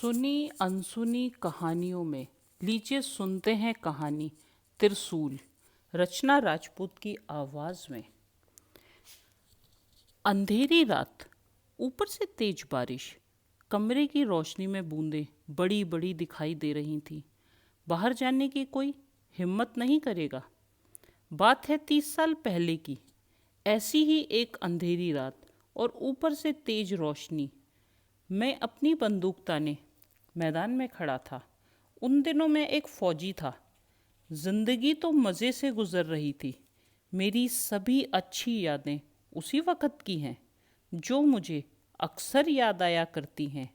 सुनी अनसुनी कहानियों में लीजिए सुनते हैं कहानी त्रिशूल। रचना राजपूत की आवाज में। अंधेरी रात, ऊपर से तेज बारिश, कमरे की रोशनी में बूंदें बड़ी बड़ी दिखाई दे रही थीं। बाहर जाने की कोई हिम्मत नहीं करेगा। बात है 30 साल पहले की। ऐसी ही एक अंधेरी रात और ऊपर से तेज रोशनी। मैं अपनी बंदूक ताने मैदान में खड़ा था। उन दिनों मैं एक फौजी था। जिंदगी तो मज़े से गुजर रही थी। मेरी सभी अच्छी यादें उसी वक़्त की हैं, जो मुझे अक्सर याद आया करती हैं।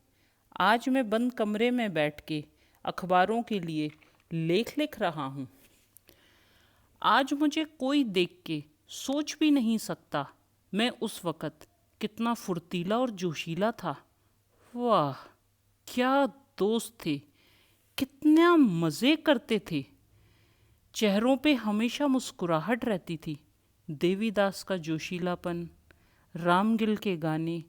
आज मैं बंद कमरे में बैठ के अखबारों के लिए लेख लिख रहा हूँ। आज मुझे कोई देख के सोच भी नहीं सकता मैं उस वक़्त कितना फुर्तीला और जोशीला था। वाह, क्या दोस्त थे, कितना मज़े करते थे। चेहरों पे हमेशा मुस्कुराहट रहती थी। देवीदास का जोशीलापन, रामगिल के गाने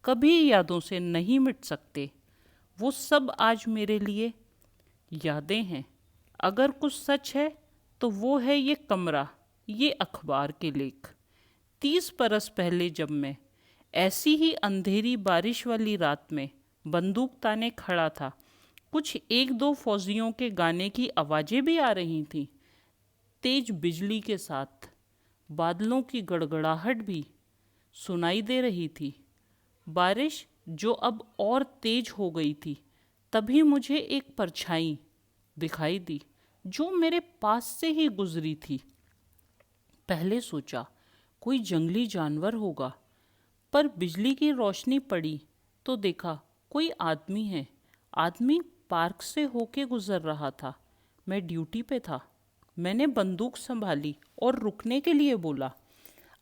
कभी यादों से नहीं मिट सकते। वो सब आज मेरे लिए यादें हैं। अगर कुछ सच है तो वो है ये कमरा, ये अखबार के लेख। 30 बरस पहले जब मैं ऐसी ही अंधेरी बारिश वाली रात में बंदूक ताने खड़ा था, कुछ एक दो फौजियों के गाने की आवाज़ें भी आ रही थीं। तेज बिजली के साथ बादलों की गड़गड़ाहट भी सुनाई दे रही थी। बारिश जो अब और तेज हो गई थी, तभी मुझे एक परछाई दिखाई दी जो मेरे पास से ही गुजरी थी। पहले सोचा कोई जंगली जानवर होगा, पर बिजली की रोशनी पड़ी तो देखा कोई आदमी है। आदमी पार्क से होके गुजर रहा था। मैं ड्यूटी पे था। मैंने बंदूक संभाली और रुकने के लिए बोला।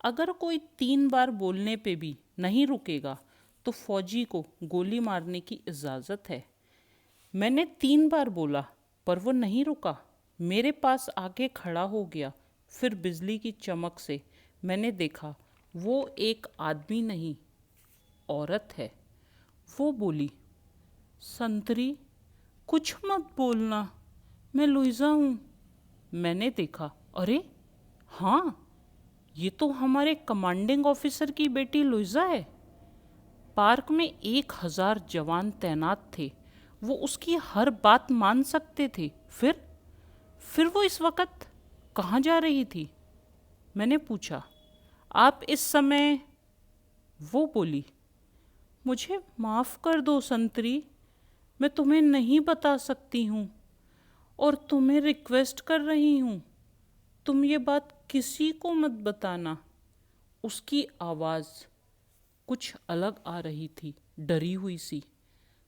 अगर कोई 3 बार बोलने पे भी नहीं रुकेगा तो फौजी को गोली मारने की इजाज़त है। मैंने 3 बार बोला, पर वो नहीं रुका। मेरे पास आके खड़ा हो गया। फिर बिजली की चमक से मैंने देखा वो एक आदमी नहीं, औरत है। वो बोली, संतरी, कुछ मत बोलना, मैं लुइजा हूँ। मैंने देखा, अरे हाँ, ये तो हमारे कमांडिंग ऑफिसर की बेटी लुइजा है। पार्क में 1000 जवान तैनात थे। वो उसकी हर बात मान सकते थे। फिर वो इस वक्त कहाँ जा रही थी? मैंने पूछा, आप इस समय? वो बोली, मुझे माफ़ कर दो संतरी, मैं तुम्हें नहीं बता सकती हूँ और तुम्हें रिक्वेस्ट कर रही हूँ, तुम ये बात किसी को मत बताना। उसकी आवाज़ कुछ अलग आ रही थी, डरी हुई सी।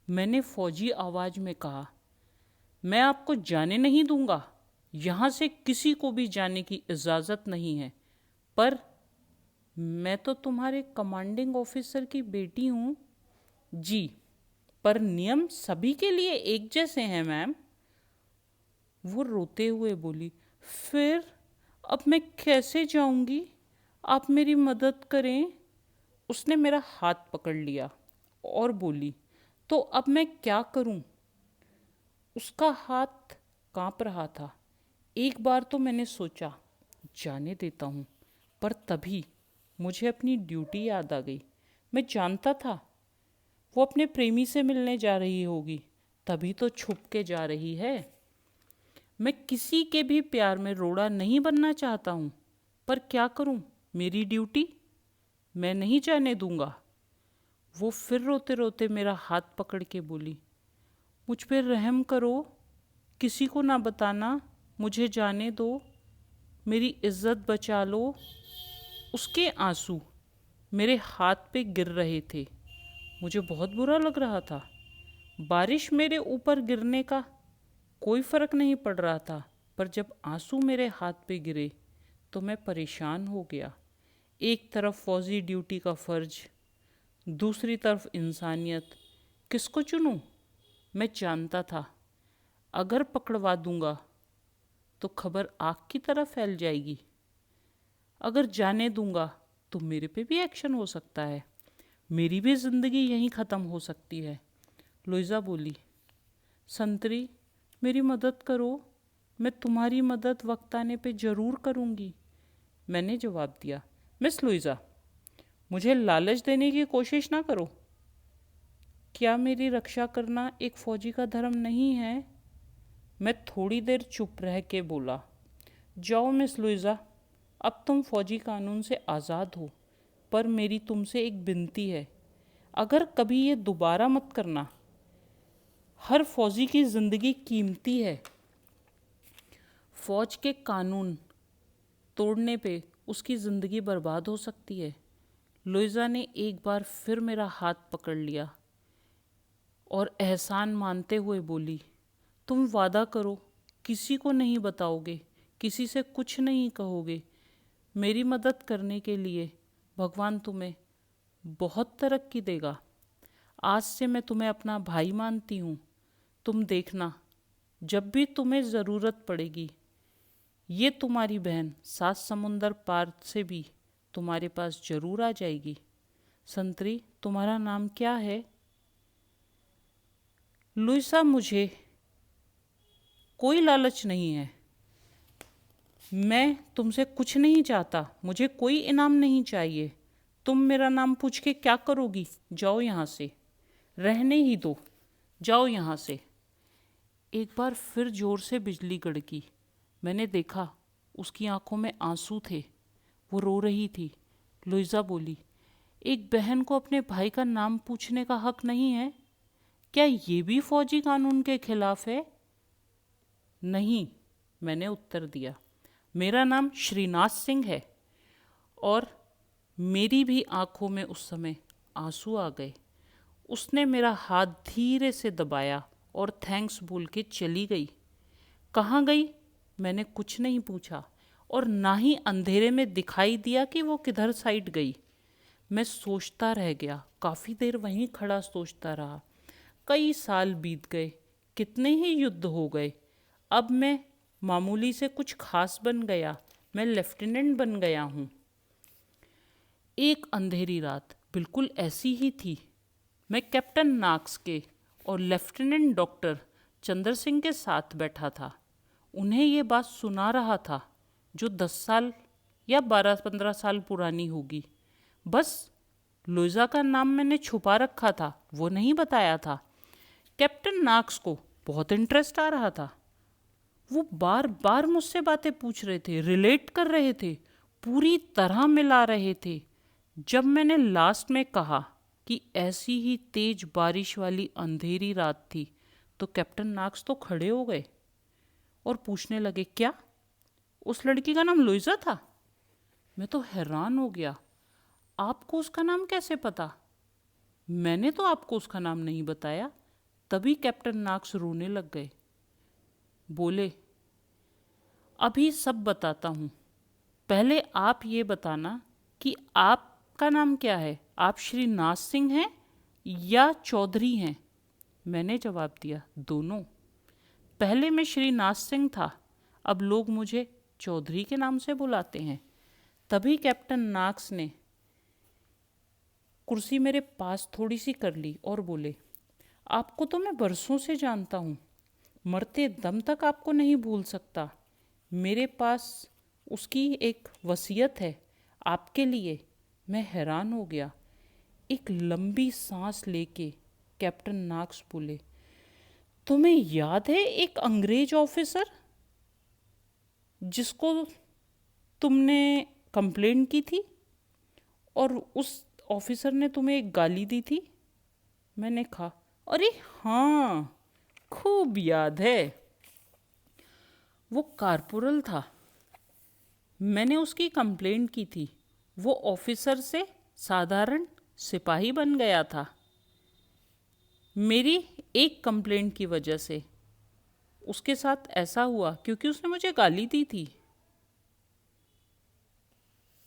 मैंने फौजी आवाज़ में कहा, मैं आपको जाने नहीं दूंगा। यहाँ से किसी को भी जाने की इजाज़त नहीं है। पर मैं तो तुम्हारे कमांडिंग ऑफिसर की बेटी हूँ। जी, पर नियम सभी के लिए एक जैसे हैं मैम। वो रोते हुए बोली, फिर अब मैं कैसे जाऊंगी? आप मेरी मदद करें। उसने मेरा हाथ पकड़ लिया और बोली, तो अब मैं क्या करूं? उसका हाथ कांप रहा था। एक बार तो मैंने सोचा जाने देता हूँ, पर तभी मुझे अपनी ड्यूटी याद आ गई। मैं जानता था वो अपने प्रेमी से मिलने जा रही होगी, तभी तो छुप के जा रही है। मैं किसी के भी प्यार में रोड़ा नहीं बनना चाहता हूँ, पर क्या करूँ, मेरी ड्यूटी, मैं नहीं जाने दूंगा। वो फिर रोते रोते मेरा हाथ पकड़ के बोली, मुझ पे रहम करो, किसी को ना बताना, मुझे जाने दो, मेरी इज्जत बचा लो। उसके आंसू मेरे हाथ पे गिर रहे थे। मुझे बहुत बुरा लग रहा था। बारिश मेरे ऊपर गिरने का कोई फ़र्क नहीं पड़ रहा था, पर जब आंसू मेरे हाथ पे गिरे तो मैं परेशान हो गया। एक तरफ फौजी ड्यूटी का फ़र्ज, दूसरी तरफ इंसानियत। किसको चुनूं? मैं जानता था अगर पकड़वा दूंगा तो खबर आग की तरह फैल जाएगी। अगर जाने दूंगा तो मेरे पे भी एक्शन हो सकता है, मेरी भी ज़िंदगी यहीं ख़त्म हो सकती है। लुइजा बोली, संतरी, मेरी मदद करो, मैं तुम्हारी मदद वक्त आने पे ज़रूर करूँगी। मैंने जवाब दिया, मिस लुइज़ा, मुझे लालच देने की कोशिश ना करो। क्या मेरी रक्षा करना एक फ़ौजी का धर्म नहीं है? मैं थोड़ी देर चुप रह के बोला, जाओ मिस लुइज़ा, अब तुम फ़ौजी कानून से आज़ाद हो, पर मेरी तुमसे एक विनती है, अगर कभी ये दोबारा मत करना। हर फ़ौजी की ज़िंदगी कीमती है। फ़ौज के कानून तोड़ने पे उसकी ज़िंदगी बर्बाद हो सकती है। लुइज़ा ने एक बार फिर मेरा हाथ पकड़ लिया और एहसान मानते हुए बोली, तुम वादा करो, किसी को नहीं बताओगे, किसी से कुछ नहीं कहोगे। मेरी मदद करने के लिए भगवान तुम्हें बहुत तरक्की देगा। आज से मैं तुम्हें अपना भाई मानती हूँ। तुम देखना, जब भी तुम्हें ज़रूरत पड़ेगी, ये तुम्हारी बहन 7 समुंदर पार से भी तुम्हारे पास ज़रूर आ जाएगी। संतरी, तुम्हारा नाम क्या है? लुइसा, मुझे कोई लालच नहीं है। मैं तुमसे कुछ नहीं चाहता, मुझे कोई इनाम नहीं चाहिए। तुम मेरा नाम पूछ के क्या करोगी? जाओ यहाँ से, रहने ही दो, जाओ यहाँ से। एक बार फिर जोर से बिजली कड़की। मैंने देखा, उसकी आंखों में आंसू थे, वो रो रही थी। लुइजा बोली, एक बहन को अपने भाई का नाम पूछने का हक नहीं है? क्या ये भी फौजी कानून के खिलाफ है? नहीं, मैंने उत्तर दिया, मेरा नाम श्रीनाथ सिंह है। और मेरी भी आंखों में उस समय आंसू आ गए। उसने मेरा हाथ धीरे से दबाया और थैंक्स बोल के चली गई। कहाँ गई? मैंने कुछ नहीं पूछा और ना ही अंधेरे में दिखाई दिया कि वो किधर साइड गई। मैं सोचता रह गया, काफ़ी देर वहीं खड़ा सोचता रहा। कई साल बीत गए, कितने ही युद्ध हो गए। अब मैं मामूली से कुछ खास बन गया, मैं लेफ्टिनेंट बन गया हूँ। एक अंधेरी रात बिल्कुल ऐसी ही थी। मैं कैप्टन नाक्स के और लेफ्टिनेंट डॉक्टर चंद्र सिंह के साथ बैठा था। उन्हें ये बात सुना रहा था जो 10 साल या 12-15 साल पुरानी होगी। बस लुइजा का नाम मैंने छुपा रखा था, वो नहीं बताया था। कैप्टन नाक्स को बहुत इंटरेस्ट आ रहा था। वो बार बार मुझसे बातें पूछ रहे थे, रिलेट कर रहे थे, पूरी तरह मिला रहे थे। जब मैंने लास्ट में कहा कि ऐसी ही तेज बारिश वाली अंधेरी रात थी, तो कैप्टन नाक्स तो खड़े हो गए और पूछने लगे, क्या उस लड़की का नाम लुइजा था? मैं तो हैरान हो गया। आपको उसका नाम कैसे पता? मैंने तो आपको उसका नाम नहीं बताया। तभी कैप्टन नाक्स रोने लग गए। बोले, अभी सब बताता हूँ, पहले आप ये बताना कि आपका नाम क्या है। आप श्री नाथ सिंह हैं या चौधरी हैं? मैंने जवाब दिया, दोनों। पहले मैं श्री नाथ सिंह था, अब लोग मुझे चौधरी के नाम से बुलाते हैं। तभी कैप्टन नाक्स ने कुर्सी मेरे पास थोड़ी सी कर ली और बोले, आपको तो मैं बरसों से जानता हूँ, मरते दम तक आपको नहीं भूल सकता। मेरे पास उसकी एक वसीयत है आपके लिए। मैं हैरान हो गया। एक लंबी सांस लेके कैप्टन नाक्स बोले, तुम्हें याद है एक अंग्रेज ऑफिसर जिसको तुमने कंप्लेंट की थी और उस ऑफिसर ने तुम्हें एक गाली दी थी? मैंने कहा, अरे हाँ, खूब याद है। वो कारपोरल था, मैंने उसकी कंप्लेंट की थी। वो ऑफिसर से साधारण सिपाही बन गया था। मेरी एक कंप्लेंट की वजह से उसके साथ ऐसा हुआ क्योंकि उसने मुझे गाली दी थी।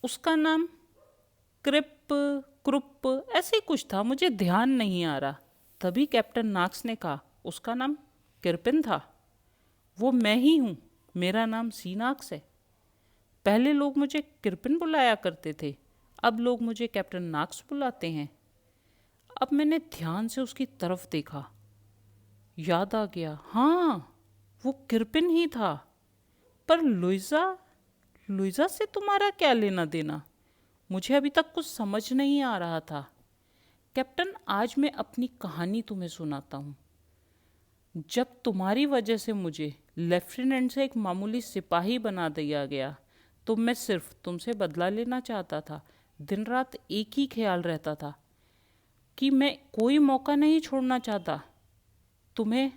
उसका नाम क्रिप क्रुप ऐसे कुछ था, मुझे ध्यान नहीं आ रहा। तभी कैप्टन नाक्स ने कहा, उसका नाम किरपिन था। वो मैं ही हूँ, मेरा नाम सीनाक्स है। पहले लोग मुझे किरपिन बुलाया करते थे, अब लोग मुझे कैप्टन नाक्स बुलाते हैं। अब मैंने ध्यान से उसकी तरफ देखा। याद आ गया, हाँ वो किरपिन ही था। पर लुइजा, लुइजा से तुम्हारा क्या लेना देना? मुझे अभी तक कुछ समझ नहीं आ रहा था। कैप्टन, आज मैं अपनी कहानी तुम्हें सुनाता हूँ। जब तुम्हारी वजह से मुझे लेफ्टिनेंट से एक मामूली सिपाही बना दिया गया, तो मैं सिर्फ तुमसे बदला लेना चाहता था। दिन रात एक ही ख्याल रहता था कि मैं कोई मौका नहीं छोड़ना चाहता तुम्हें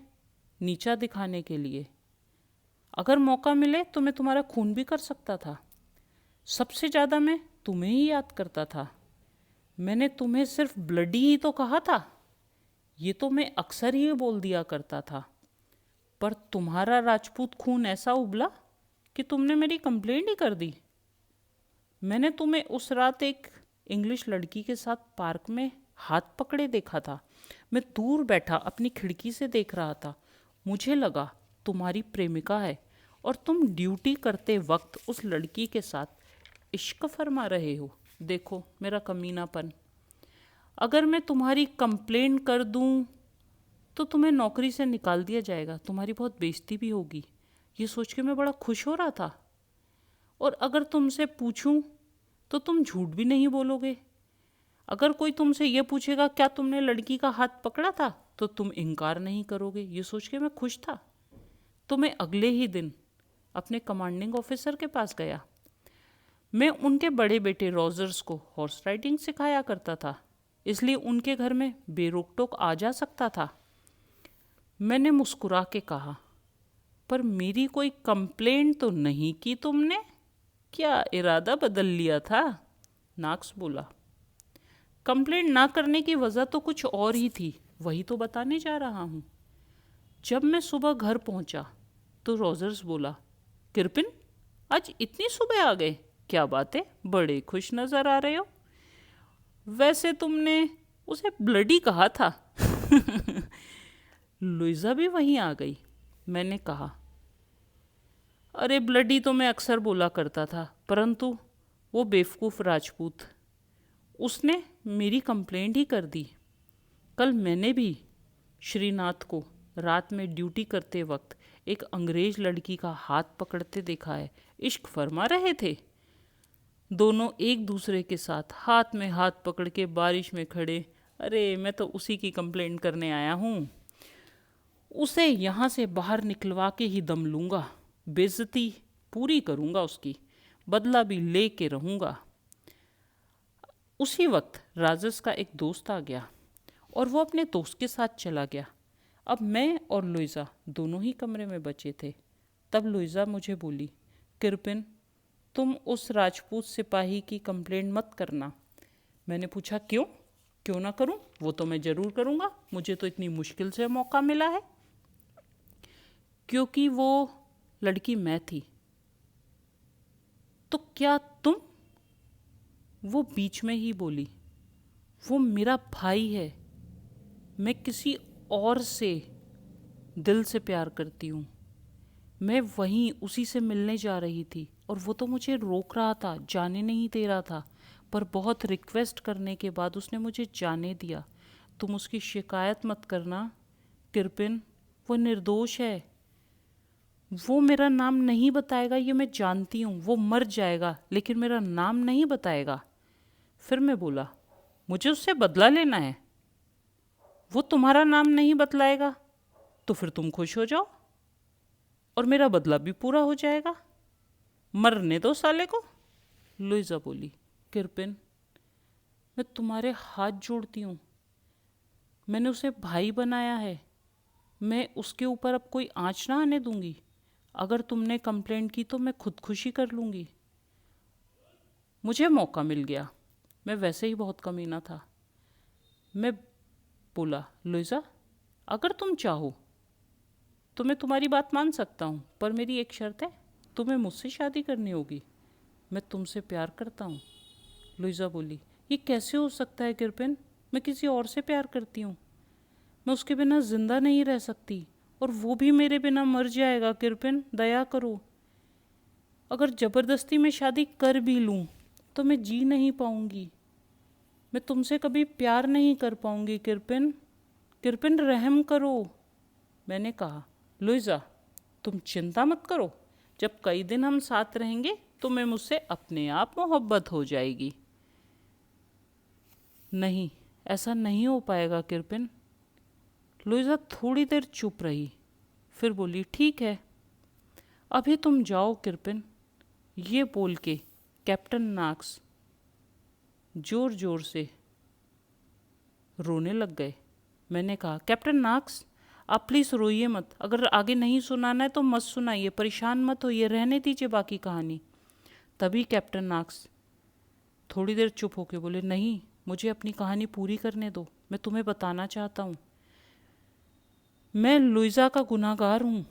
नीचा दिखाने के लिए। अगर मौका मिले तो मैं तुम्हारा खून भी कर सकता था। सबसे ज़्यादा मैं तुम्हें ही याद करता था। मैंने तुम्हें सिर्फ ब्लडी ही तो कहा था, ये तो मैं अक्सर ही बोल दिया करता था। पर तुम्हारा राजपूत खून ऐसा उबला कि तुमने मेरी कंप्लेंट ही कर दी। मैंने तुम्हें उस रात एक इंग्लिश लड़की के साथ पार्क में हाथ पकड़े देखा था। मैं दूर बैठा अपनी खिड़की से देख रहा था। मुझे लगा तुम्हारी प्रेमिका है और तुम ड्यूटी करते वक्त उस लड़की के साथ इश्क फरमा रहे हो। देखो मेरा कमीनापन। अगर मैं तुम्हारी कंप्लेंट कर दूं तो तुम्हें नौकरी से निकाल दिया जाएगा, तुम्हारी बहुत बेइज्जती भी होगी। ये सोच के मैं बड़ा खुश हो रहा था। और अगर तुमसे पूछूं तो तुम झूठ भी नहीं बोलोगे। अगर कोई तुमसे ये पूछेगा क्या तुमने लड़की का हाथ पकड़ा था, तो तुम इनकार नहीं करोगे। ये सोच के मैं खुश था। तो मैं अगले ही दिन अपने कमांडिंग ऑफिसर के पास गया। मैं उनके बड़े बेटे रॉजर्स को हॉर्स राइडिंग सिखाया करता था, इसलिए उनके घर में बेरोक टोक आ जा सकता था। मैंने मुस्कुरा के कहा, पर मेरी कोई कंप्लेंट तो नहीं की तुमने? क्या इरादा बदल लिया था? नाक्स बोला, कंप्लेंट ना करने की वजह तो कुछ और ही थी, वही तो बताने जा रहा हूँ। जब मैं सुबह घर पहुंचा तो रॉजर्स बोला, किरपिन आज इतनी सुबह आ गए, क्या बात है, बड़े खुश नजर आ रहे हो। वैसे तुमने उसे ब्लडी कहा था। लुइजा भी वहीं आ गई। मैंने कहा, अरे ब्लडी तो मैं अक्सर बोला करता था, परंतु वो बेवकूफ़ राजपूत, उसने मेरी कंप्लेंट ही कर दी। कल मैंने भी श्रीनाथ को रात में ड्यूटी करते वक्त एक अंग्रेज लड़की का हाथ पकड़ते देखा है। इश्क फरमा रहे थे। दोनों एक दूसरे के साथ हाथ में हाथ पकड़ के बारिश में खड़े। अरे मैं तो उसी की कंप्लेंट करने आया हूँ। उसे यहाँ से बाहर निकलवा के ही दम लूँगा, बेइज्जती पूरी करूँगा, उसकी बदला भी ले के रहूँगा। उसी वक्त राजस का एक दोस्त आ गया और वो अपने दोस्त के साथ चला गया। अब मैं और लुइजा दोनों ही कमरे में बचे थे। तब लुइजा मुझे बोली, किरपिन तुम उस राजपूत सिपाही की कंप्लेंट मत करना। मैंने पूछा, क्यों? क्यों ना करूं? वो तो मैं ज़रूर करूंगा, मुझे तो इतनी मुश्किल से मौका मिला है। क्योंकि वो लड़की मैं थी। तो क्या तुम? वो बीच में ही बोली, वो मेरा भाई है, मैं किसी और से दिल से प्यार करती हूँ। मैं वहीं उसी से मिलने जा रही थी और वो तो मुझे रोक रहा था, जाने नहीं दे रहा था, पर बहुत रिक्वेस्ट करने के बाद उसने मुझे जाने दिया। तुम उसकी शिकायत मत करना किरपिन, वो निर्दोष है। वो मेरा नाम नहीं बताएगा, ये मैं जानती हूँ। वो मर जाएगा लेकिन मेरा नाम नहीं बताएगा। फिर मैं बोला, मुझे उससे बदला लेना है। वो तुम्हारा नाम नहीं बतलाएगा तो फिर तुम खुश हो जाओ और मेरा बदला भी पूरा हो जाएगा। मरने दो साले को। लुइजा बोली, किरपिन मैं तुम्हारे हाथ जोड़ती हूँ, मैंने उसे भाई बनाया है, मैं उसके ऊपर अब कोई आँच ना आने दूंगी। अगर तुमने कंप्लेंट की तो मैं खुदकुशी कर लूँगी। मुझे मौका मिल गया, मैं वैसे ही बहुत कमीना था। मैं बोला, लुइजा अगर तुम चाहो तो मैं तुम्हारी बात मान सकता हूँ, पर मेरी एक शर्त है, तुम्हें मुझसे शादी करनी होगी। मैं तुमसे प्यार करता हूँ। लुइजा बोली, ये कैसे हो सकता है किरपिन, मैं किसी और से प्यार करती हूँ, मैं उसके बिना जिंदा नहीं रह सकती और वो भी मेरे बिना मर जाएगा। किरपिन दया करो, अगर ज़बरदस्ती में शादी कर भी लूँ तो मैं जी नहीं पाऊँगी, मैं तुमसे कभी प्यार नहीं कर पाऊँगी। किरपिन, किरपिन रहम करो। मैंने कहा, लुइजा, तुम चिंता मत करो, जब कई दिन हम साथ रहेंगे तुम्हें मुझसे अपने आप मोहब्बत हो जाएगी। नहीं, ऐसा नहीं हो पाएगा किरपिन। लुइजा थोड़ी देर चुप रही, फिर बोली, ठीक है, अभी तुम जाओ किरपिन। ये बोल के कैप्टन नॉक्स जोर जोर से रोने लग गए। मैंने कहा, कैप्टन नॉक्स, आप प्लीज़ रोइए मत, अगर आगे नहीं सुनाना है तो मत सुनाइए, परेशान मत होइए, रहने दीजिए बाकी कहानी। तभी कैप्टन नॉक्स थोड़ी देर चुप होके बोले, नहीं, मुझे अपनी कहानी पूरी करने दो, मैं तुम्हें बताना चाहता हूँ। मैं लुइजा का गुनहगार हूँ।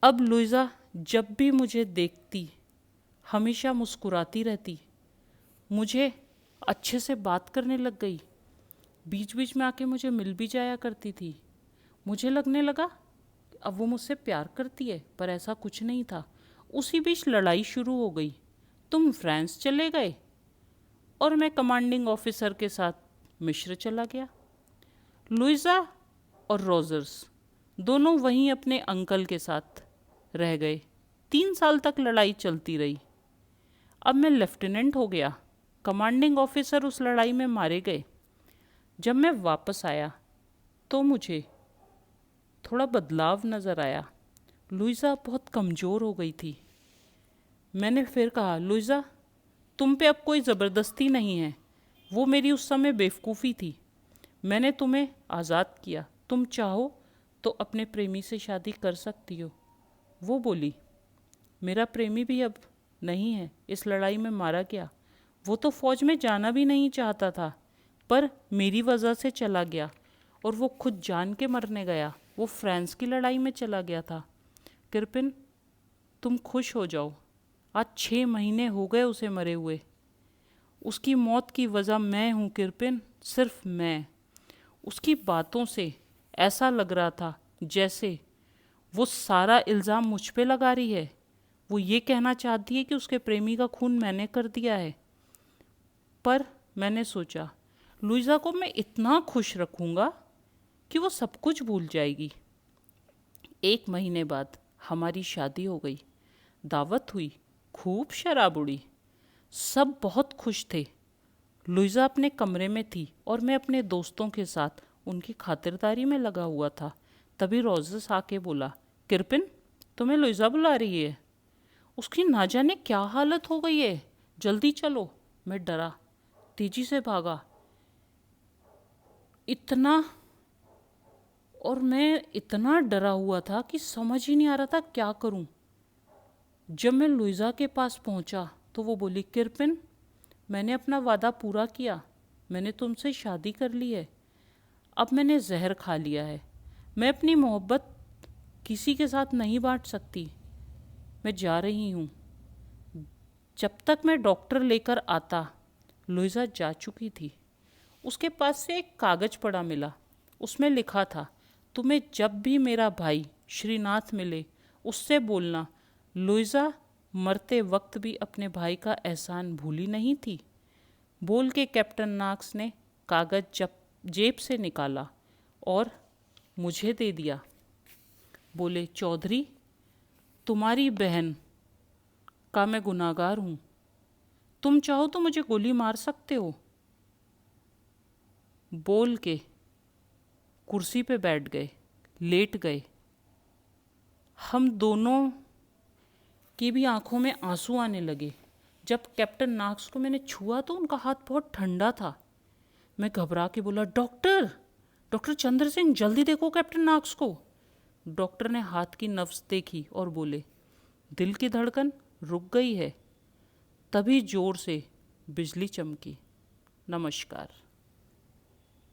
अब लुइजा जब भी मुझे देखती हमेशा मुस्कुराती रहती, मुझे अच्छे से बात करने लग गई, बीच बीच में आके मुझे मिल भी जाया करती थी। मुझे लगने लगा अब वो मुझसे प्यार करती है, पर ऐसा कुछ नहीं था। उसी बीच लड़ाई शुरू हो गई। तुम फ्रांस चले गए और मैं कमांडिंग ऑफिसर के साथ मिस्र चला गया। लुइजा और रोजर्स दोनों वहीं अपने अंकल के साथ रह गए। 3 साल तक लड़ाई चलती रही। अब मैं लेफ्टिनेंट हो गया। कमांडिंग ऑफिसर उस लड़ाई में मारे गए। जब मैं वापस आया तो मुझे थोड़ा बदलाव नज़र आया। लुइजा बहुत कमज़ोर हो गई थी। मैंने फिर कहा, लुइजा, तुम पे अब कोई ज़बरदस्ती नहीं है, वो मेरी उस समय बेवकूफ़ी थी। मैंने तुम्हें आज़ाद किया, तुम चाहो तो अपने प्रेमी से शादी कर सकती हो। वो बोली, मेरा प्रेमी भी अब नहीं है, इस लड़ाई में मारा गया। वो तो फ़ौज में जाना भी नहीं चाहता था, पर मेरी वजह से चला गया, और वो खुद जान के मरने गया। वो फ्रांस की लड़ाई में चला गया था। किरपिन, तुम खुश हो जाओ, आज 6 महीने हो गए उसे मरे हुए। उसकी मौत की वजह मैं हूँ किरपिन, सिर्फ मैं। उसकी बातों से ऐसा लग रहा था जैसे वो सारा इल्ज़ाम मुझ पे लगा रही है। वो ये कहना चाहती है कि उसके प्रेमी का खून मैंने कर दिया है। पर मैंने सोचा, लुइजा को मैं इतना खुश रखूँगा कि वो सब कुछ भूल जाएगी। 1 महीने बाद हमारी शादी हो गई। दावत हुई, खूब शराब उड़ी, सब बहुत खुश थे। लुइजा अपने कमरे में थी और मैं अपने दोस्तों के साथ उनकी खातिरदारी में लगा हुआ था। तभी रोजर्स आके बोला, किरपिन, तुम्हें लुइजा बुला रही है। उसकी ना जाने क्या हालत हो गई है, जल्दी चलो। मैं डरा, तेजी से भागा। मैं इतना डरा हुआ था कि समझ ही नहीं आ रहा था क्या करूं। जब मैं लुइजा के पास पहुंचा तो वो बोली, किरपिन, मैंने अपना वादा पूरा किया, मैंने तुमसे शादी कर ली है। अब मैंने जहर खा लिया है। मैं अपनी मोहब्बत किसी के साथ नहीं बांट सकती। मैं जा रही हूँ। जब तक मैं डॉक्टर लेकर आता, लुइजा जा चुकी थी। उसके पास से एक कागज़ पड़ा मिला। उसमें लिखा था, तुम्हें जब भी मेरा भाई श्रीनाथ मिले उससे बोलना, लुइजा मरते वक्त भी अपने भाई का एहसान भूली नहीं थी। बोल के कैप्टन नॉक्स ने कागज़ जेब से निकाला और मुझे दे दिया। बोले, चौधरी, तुम्हारी बहन का मैं गुनाहगार हूँ, तुम चाहो तो मुझे गोली मार सकते हो। बोल के कुर्सी पे बैठ गए, लेट गए। हम दोनों की भी आंखों में आंसू आने लगे। जब कैप्टन नॉक्स को मैंने छुआ तो उनका हाथ बहुत ठंडा था। मैं घबरा के बोला, डॉक्टर, डॉक्टर चंद्र सिंह, जल्दी देखो कैप्टन नॉक्स को। डॉक्टर ने हाथ की नब्ज देखी और बोले, दिल की धड़कन रुक गई है। तभी जोर से बिजली चमकी। नमस्कार।